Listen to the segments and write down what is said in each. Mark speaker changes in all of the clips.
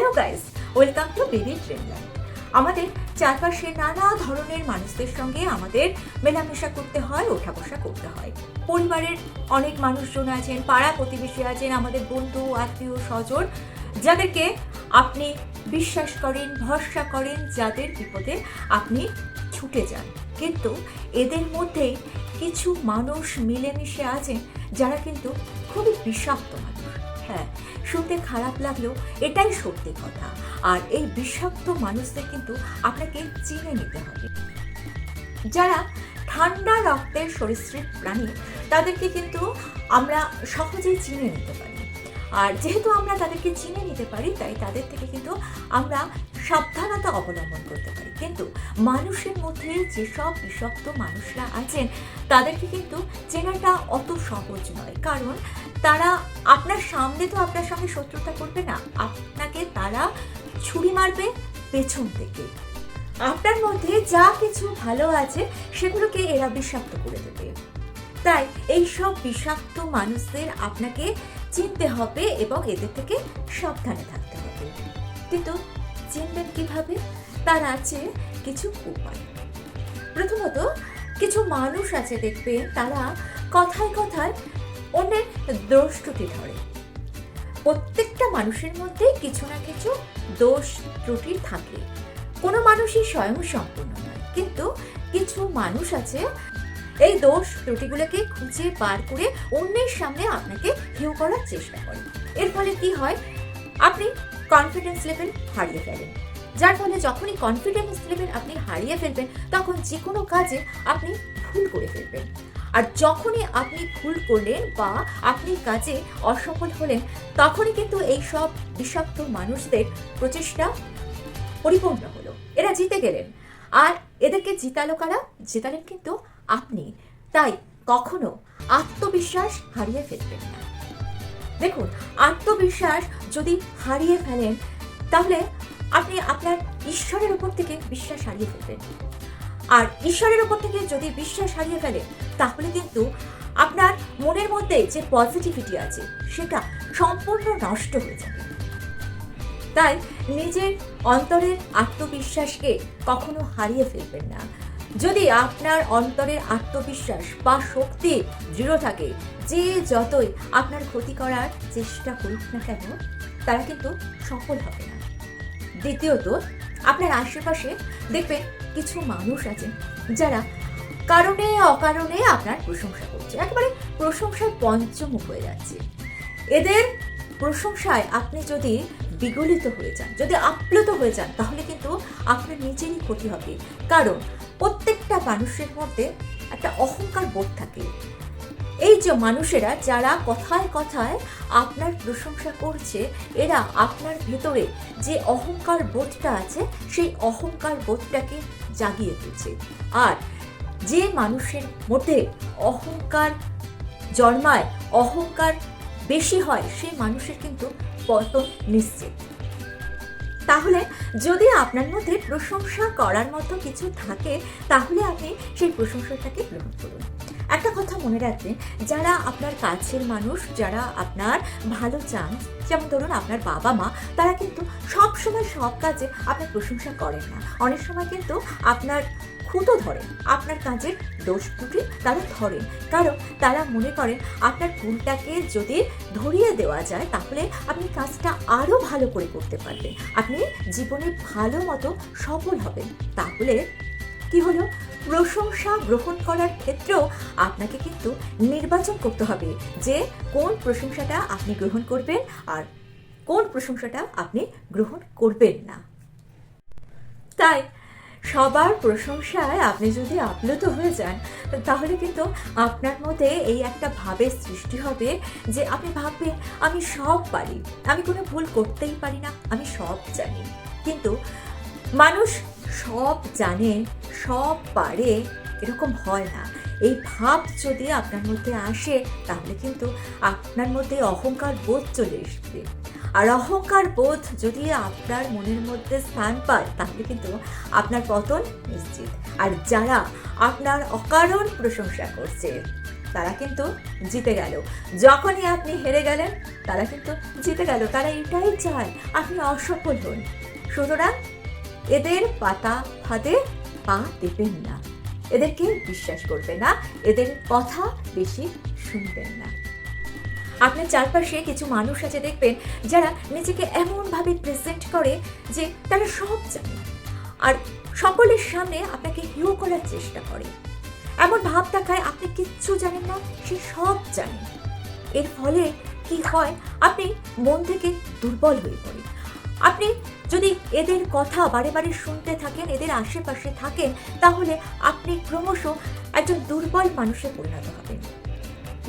Speaker 1: Hello guys, welcome to baby Dreamland. আমাদের চারপাশে নানা ধরনের মানুষদের সঙ্গে আমাদের মেলামেশা করতে হয়, ওঠা বসা করতে হয়। পরিবারের অনেক মানুষজন আছেন, পাড়া প্রতিবেশী আছেন, আমাদের বন্ধু আত্মীয় স্বজন, যাদেরকে আপনি বিশ্বাস করেন, ভরসা করেন, যাদের বিপদে আপনি ছুটে যান। কিন্তু এদের মধ্যেই কিছু মানুষ মিলেমিশে আছেন যারা কিন্তু খুবই বিষাক্ত মানুষ। হ্যাঁ, শুনতে খারাপ লাগলেও এটাই সত্যি কথা। আর এই বিষাক্ত মানুষদের কিন্তু আপনাকে চিনে নিতে হবে। যারা ঠান্ডা রক্তের সরীসৃপ প্রাণী, তাদেরকে কিন্তু আমরা সহজেই চিনে নিতে পারি। আর যেহেতু আমরা তাদেরকে চিনে নিতে পারি, তাই তাদের থেকে কিন্তু আমরা সাবধানতা অবলম্বন করতে পারি। কিন্তু মানুষের মধ্যে যেসব বিষাক্ত মানুষরা আছেন, তাদেরকে কিন্তু চেনাটা অত সহজ নয়। কারণ তারা আপনার সামনে তো আপনার সঙ্গে শত্রুতা করবে না, আপনাকে তারা ছুরি মারবে পেছন থেকে। আপনার মধ্যে যা কিছু ভালো আছে সেগুলোকে এরা বিষাক্ত করে দেবে। তাই এইসব বিষাক্ত মানুষদের আপনাকে চিনতে হবে এবং এদের থেকে সাবধানে থাকতে হবে। কিন্তু চিনবেন কিভাবে? তার আছে কিছু উপায়। প্রথমত, কিছু মানুষ আছে দেখবেন, তারা কথায় কথায় অন্যের দোষ ত্রুটি ধরে। প্রত্যেকটা মানুষের মধ্যে কিছু না কিছু দোষ ত্রুটি থাকে, কোনো মানুষই স্বয়ং সম্পূর্ণ নয়। কিন্তু কিছু মানুষ আছে এই দোষ ত্রুটিগুলোকে খুঁজে বার করে অন্যের সামনে আপনাকে হেয় করার চেষ্টা করে। এর ফলে কি হয়? আপনি কনফিডেন্স লেভেল হারিয়ে ফেলেন, যার ফলে যখনই কনফিডেন্স লেভেল আপনি হারিয়ে ফেলবেন, তখন যে কোনো কাজে আপনি ভুল করে ফেলবেন। আর যখনই আপনি ভুল করলেন বা আপনি কাজে অসফল হলেন, তখনই কিন্তু এই সব বিষাক্ত মানুষদের প্রচেষ্টা পরিপূর্ণ হলো, এরা জিতে গেলেন। আর এদেরকে জিতালেন কিন্তু আপনি। তাই কখনো আত্মবিশ্বাস হারিয়ে ফেলবেন না। দেখুন, আত্মবিশ্বাস যদি হারিয়ে ফেলেন, তাহলে আপনি আপনার ঈশ্বরের উপর থেকে বিশ্বাস হারিয়ে ফেলবেন। আর ঈশ্বরের উপর থেকে যদি বিশ্বাস হারিয়ে ফেলেন, তাহলে কিন্তু আপনার মনের মধ্যে যে পজিটিভিটি আছে সেটা সম্পূর্ণ নষ্ট হয়ে যাবে। তাই নিজের অন্তরের আত্মবিশ্বাসকে কখনো হারিয়ে ফেলবেন না। যদি আপনার অন্তরের আত্মবিশ্বাস বা শক্তি দৃঢ় থাকে, যে যতই আপনার ক্ষতি করার চেষ্টা করুক না কেন, তারা কিন্তু সফল হবে না। দ্বিতীয়ত, আপনার আশেপাশে দেখবেন কিছু মানুষ আছেন যারা কারণে অকারণে আপনার প্রশংসা করছে, একেবারে প্রশংসায় পঞ্চমুখ হয়ে যাচ্ছে। এদের প্রশংসায় আপনি যদি বিগলিত হয়ে যান, যদি আপ্লুত হয়ে যান, তাহলে কিন্তু আপনার নিজেরই ক্ষতি হবে। কারণ প্রত্যেকটা মানুষের মধ্যে একটা অহংকার বোধ থাকে। এই যে মানুষেরা যারা কথায় কথায় আপনার প্রশংসা করছে, এরা আপনার ভেতরে যে অহংকার বোধটা আছে, সেই অহংকার বোধটাকে জাগিয়ে তুলছে। আর যে মানুষের মধ্যে অহংকার জন্মায়, অহংকার বেশি হয়, সেই মানুষের কিন্তু পতন নিশ্চিত। তাহলে যদি আপনার মধ্যে প্রশংসা করার মতো কিছু থাকে, তাহলে আপনি সেই প্রশংসাটাকে গ্রহণ করুন। একটা কথা মনে রাখবেন, যারা আপনার কাছের মানুষ, যারা আপনার ভালো চান, যেমন ধরুন আপনার বাবা মা, তারা কিন্তু সব সময় সব কাজে আপনার প্রশংসা করেন না। অনেক সময় কিন্তু আপনার খুঁতো ধরেন, আপনার কাজের দোষ ত্রুটি তারা ধরেন। কারণ তারা মনে করেন আপনার ভুলটাকে যদি ধরিয়ে দেওয়া যায়, তাহলে আপনি কাজটা আরও ভালো করে করতে পারবেন, আপনি জীবনে ভালো মতো সফল হবেন। তাহলে কি হলো? প্রশংসা গ্রহণ করার ক্ষেত্রেও আপনাকে কিন্তু নির্বাচন করতে হবে যে কোন প্রশংসাটা আপনি গ্রহণ করবেন আর কোন প্রশংসাটা আপনি গ্রহণ করবেন না। তাই সবার প্রশংসায় আপনি যদি আপ্লুত হয়ে যান, তাহলে কিন্তু আপনার মধ্যে এই একটা ভাবের সৃষ্টি হবে যে আপনি ভাববেন আমি সব পারি, আমি কোনো ভুল করতেই পারি না, আমি সব জানি। কিন্তু মানুষ সব জানে, সব পারে, এরকম হয় না। এই ভাব যদি আপনার মধ্যে আসে, তাহলে কিন্তু আপনার মধ্যে অহংকার বোধ চলে আসবে। আর অহংকার বোধ যদি আপনার মনের মধ্যে স্থান পায়, তাহলে কিন্তু আপনার পতন নিশ্চিত। আর যারা আপনার অকারণ প্রশংসা করছে, তারা কিন্তু জিতে গেল। যখনই আপনি হেরে গেলেন তারা কিন্তু জিতে গেল। তারা এটাই চায় আপনি অসফল হন। সুতরাং এদের পাতা ফাঁদে পা দেবেন না, এদেরকে বিশ্বাস করবেন না, এদের কথা বেশি শুনবেন না। আপনার চারপাশে কিছু মানুষ আছে দেখবেন যারা নিজেকে এমনভাবে প্রেজেন্ট করে যে তারা সব জানে, আর সকলের সামনে আপনাকে হিরো করার চেষ্টা করে। এমন ভাব দেখায় আপনি কিচ্ছু জানেন না, সে সব জানে। এর ফলে কি হয়, আপনি মন থেকে দুর্বল হয়ে পড়েন। আপনি যদি এদের কথা বারে বারে শুনতে থাকেন, এদের আশেপাশে থাকেন, তাহলে আপনি ক্রমশ একজন দুর্বল মানুষে পরিণত হবেন।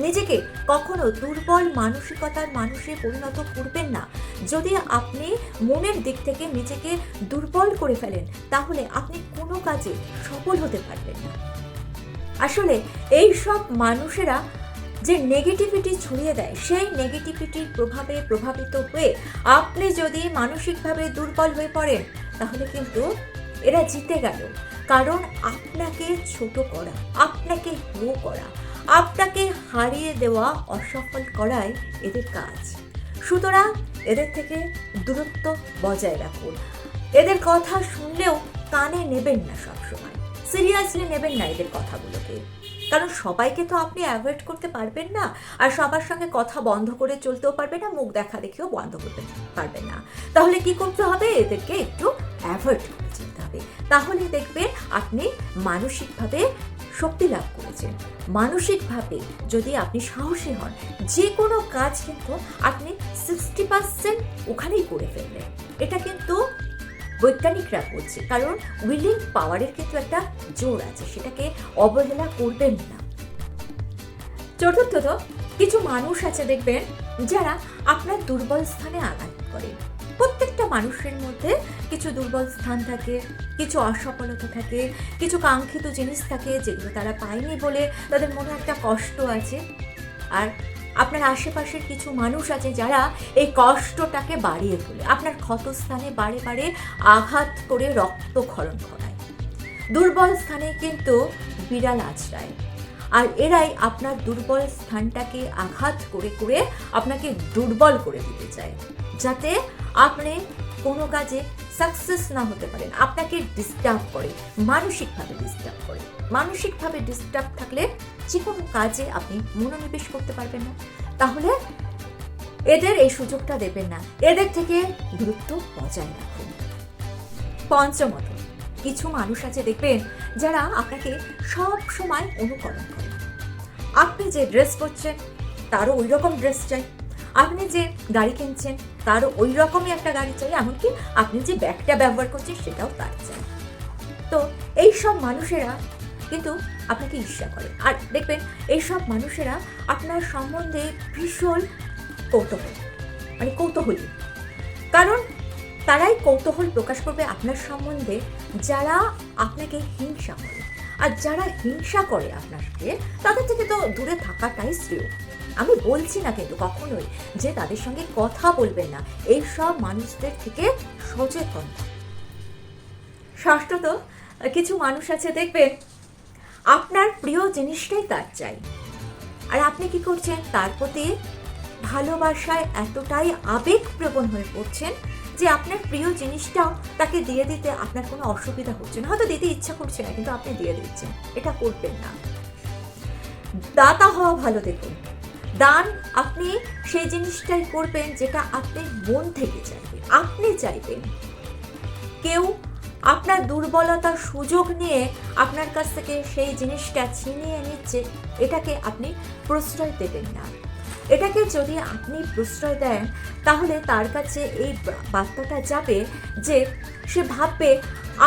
Speaker 1: নিজেকে কখনো দুর্বল মানসিকতার মানুষে পরিণত করবেন না। যদি আপনি মনের দিক থেকে নিজেকে দুর্বল করে ফেলেন, তাহলে আপনি কোনো কাজে সফল হতে পারবেন না। আসলে এই সব মানুষেরা যে নেগেটিভিটি ছড়িয়ে দেয়, সেই নেগেটিভিটির প্রভাবে প্রভাবিত হয়ে আপনি যদি মানসিকভাবে দুর্বল হয়ে পড়েন, তাহলে কিন্তু এরা জিতে গেল। কারণ আপনাকে ছোট করা, আপনাকে লো করা, আপনাকে হারিয়ে দেওয়া, অসফল করাই এদের কাজ। সুতরাং এদের থেকে দূরত্ব বজায় রাখুন। এদের কথা শুনলেও কানে নেবেন না, সবসময় সিরিয়াসলি নেবেন না এদের কথাগুলোকে। কারণ সবাইকে তো আপনি অ্যাভয়েড করতে পারবেন না, আর সবার সঙ্গে কথা বন্ধ করে চলতেও পারবেন না, মুখ দেখা দেখেও বন্ধ করতে পারবেন না। তাহলে কি করতে হবে, এদেরকে একটু অ্যাভয়েড করে চলতে হবে। তাহলে দেখবেন আপনি মানসিকভাবে শক্তি লাভ করেছেন। মানসিকভাবে যদি আপনি সাহসী হন, যে কোনো কাজ কিন্তু আপনি 60% ওখানেই করে ফেলবেন। এটা কিন্তু বৈজ্ঞানিকরা বলছে, কারণ উইলিং পাওয়ারের কিন্তু একটা জোর আছে, সেটাকে অবহেলা করবেন না। চতুর্থত, কিছু মানুষ আছে দেখবেন যারা আপনার দুর্বল স্থানে আঘাত করে। প্রত্যেকটা মানুষের মধ্যে কিছু দুর্বল স্থান থাকে, কিছু অসফলতা থাকে, কিছু কাঙ্ক্ষিত জিনিস থাকে যেগুলো তারা পায়নি বলে তাদের মনে একটা কষ্ট আছে। আর আপনার আশেপাশের কিছু মানুষ আছে যারা এই কষ্টটাকে বাড়িয়ে তোলে, আপনার ক্ষতস্থানে বারে বারে আঘাত করে রক্তক্ষরণ করায়। দুর্বল স্থানে কিন্তু বিড়াল আছড়ায়, আর এরাই আপনার দুর্বল স্থানটাকে আঘাত করে করে আপনাকে দুর্বল করে দিতে চায়, যাতে আপনি কোনো কাজে সাকসেস না হতে পারেন। আপনাকে ডিস্টার্ব করে, মানসিকভাবে ডিস্টার্ব করে। মানসিকভাবে ডিস্টার্ব থাকলে যে কোনো কাজে আপনি মনোনিবেশ করতে পারবেন না। তাহলে এদের এই সুযোগটা দেবেন না, এদের থেকে দূরত্ব বজায় রাখুন। পঞ্চমত, কিছু মানুষ আছে দেখবেন যারা আপনাকে সব সময় অনুকরণ করে। আপনি যে ড্রেস পরছেন তারও ওই রকম ড্রেস চাই, আপনি যে গাড়ি কিনছেন তারও ওই রকমই একটা গাড়ি চাই, এমনকি আপনি যে ব্যাগটা ব্যবহার করছেন সেটাও তার চাই। তো এই সব মানুষেরা কিন্তু আপনাকে ঈর্ষা করে। আর দেখবেন এইসব মানুষেরা আপনার সম্বন্ধে ভীষণ কৌতূহলী, কারণ তারাই কৌতূহল প্রকাশ করবে আপনার সম্বন্ধে যারা আপনাকে হিংসা করে। আর যারা হিংসা করে আপনাকে, তাদের থেকে তো দূরে থাকাটাই শ্রেয়। আমি বলছি না কিন্তু কখনোই যে তাদের সঙ্গে কথা বলবেন না, এই সব মানুষদের থেকে সচেতন। ষষ্ঠত, কিছু মানুষ আছে দেখবেন আপনার প্রিয় জিনিসটাই তার চাই, আর আপনি কি করছেন, তার প্রতি ভালোবাসায় এতটাই আবেগপ্রবণ হয়ে পড়ছেন যে আপনার প্রিয় জিনিসটাও তাকে দিয়ে দিতে আপনার কোনো অসুবিধা হচ্ছে না। হয়তো দিতে ইচ্ছা করছে না, কিন্তু আপনি দিয়ে দিচ্ছেন। এটা করবেন না। দাতা হওয়া ভালো। দেখুন, দান আপনি সেই জিনিসটাই করবেন যেটা আপনি মন থেকে চাইবেন। আপনি চাইবেন, কেউ আপনার দুর্বলতার সুযোগ নিয়ে আপনার কাছ থেকে সেই জিনিসটা ছিনিয়ে নিচ্ছে, এটাকে আপনি প্রশ্রয় দেবেন না। এটাকে যদি আপনি প্রশ্রয় দেন, তাহলে তার কাছে এই বার্তাটা যাবে যে সে ভাববে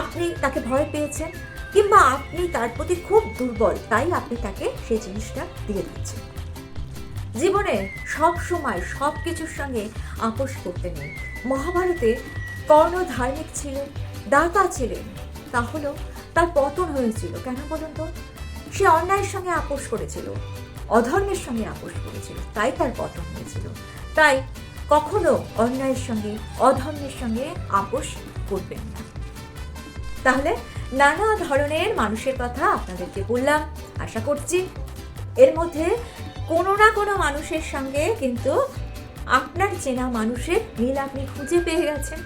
Speaker 1: আপনি তাকে ভয় পেয়েছেন, কিংবা আপনি তার প্রতি খুব দুর্বল, তাই আপনি তাকে সেই জিনিসটা দিয়ে দিচ্ছেন। জীবনে সব সময় সব কিছুর সঙ্গে আপোষ করতে নেই। মহাভারতে কর্ণ ধার্মিক ছিলেন, দাতা ছিলেন, তাহলেও তার পতন হয়েছিল। কেন বলুন তো? সে অন্যায়ের সঙ্গে আপোষ করেছিল, অধর্মের সঙ্গে আপোষ করেছিল, তাই তার পতন হয়েছিল। তাই কখনো অন্যায়ের সঙ্গে অধর্মের সঙ্গে আপোষ করবেন না। তাহলে নানা ধরনের মানুষের কথা আপনাদেরকে বললাম। আশা করছি এর মধ্যে কোনো না কোনো মানুষের সঙ্গে কিন্তু আপনার চেনা মানুষের মিল আপনি খুঁজে পেয়ে গেছেন।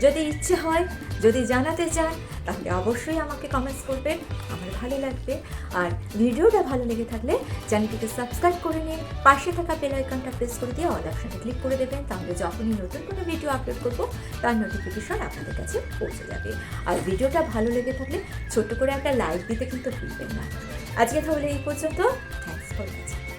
Speaker 1: যদি ইচ্ছে হয়, যদি জানাতে চান, তাহলে অবশ্যই আমাকে কমেন্টস করবেন, আমার ভালো লাগবে। আর ভিডিওটা ভালো লেগে থাকলে চ্যানেলটিকে সাবস্ক্রাইব করে নিন, পাশে থাকা বেল আইকনটা প্রেস করে দিয়ে অল অপশনে ক্লিক করে দেবেন, তাহলে যখনই নতুন কোনো ভিডিও আপলোড করবো তার নোটিফিকেশন আপনাদের কাছে পৌঁছে যাবে। আর ভিডিওটা ভালো লেগে থাকলে ছোট্ট করে একটা লাইক দিতে কিন্তু ভুলবেন না। আজকে তাহলে এই পর্যন্ত। Thanks for watching.